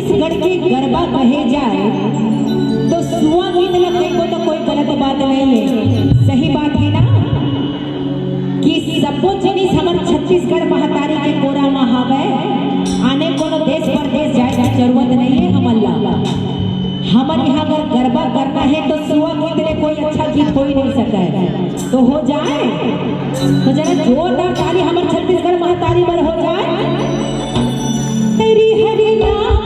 छत्तीसगढ़ के गरबा कहे जाए तो सुआ गीत लगे को तो कोई गलत बात नहीं है, सही बात है ना कि सबको जिनिस हमर छत्तीसगढ़ महतारी के कोरा में हवे। आने कोनो देश परदेश जाए की जरूरत नहीं है। हमर यहाँ अगर गरबा करना है तो सुआ गीत ले कोई अच्छा गीत हो ही नहीं सका है। तो हो जाए तो जरा जोरदार ताली हमर छत्तीसगढ़ महतारी पर हो जाए। हरी हरी नाम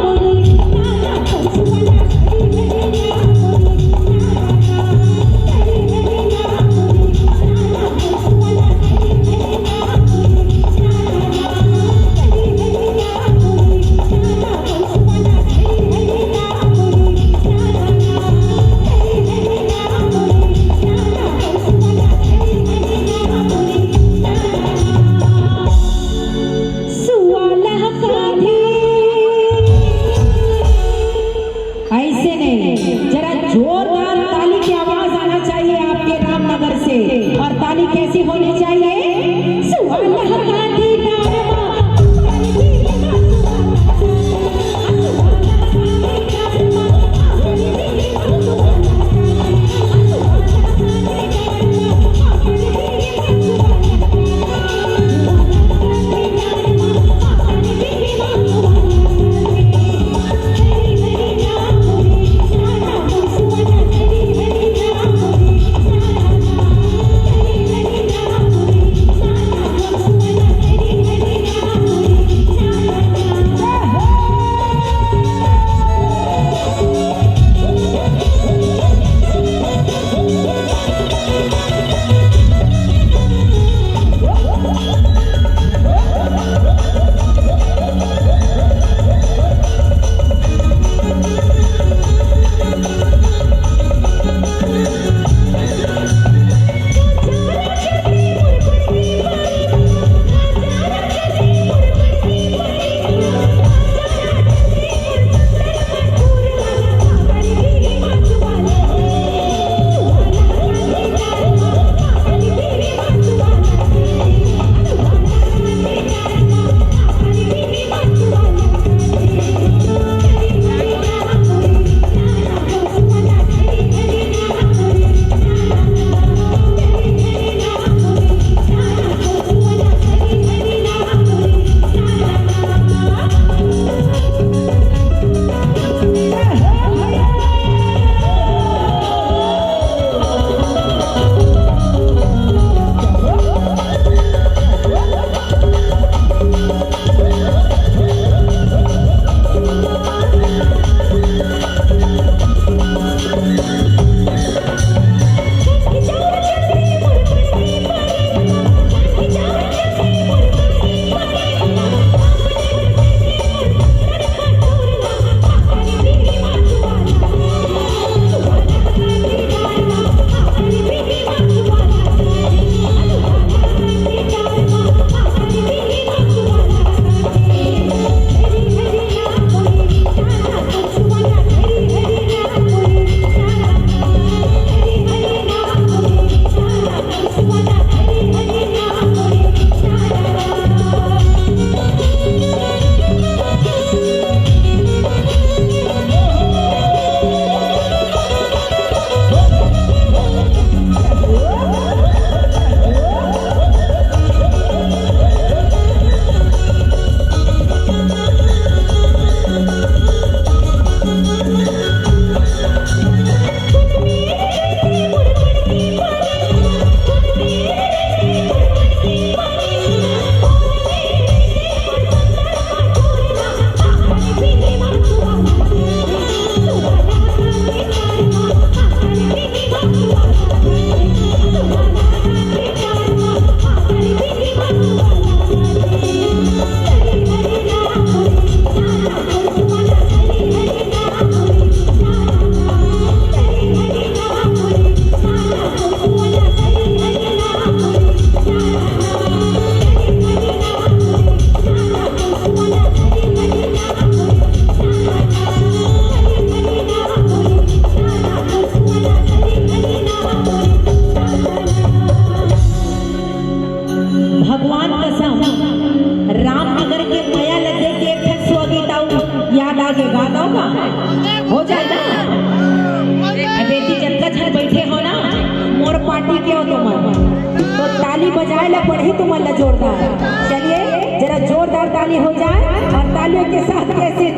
और ताली कैसी होनी चाहिए? जाए ला पढ़ी तुम जोरदार। चलिए जरा जोरदार ताली हो जाए और तालियों के साथ कैसे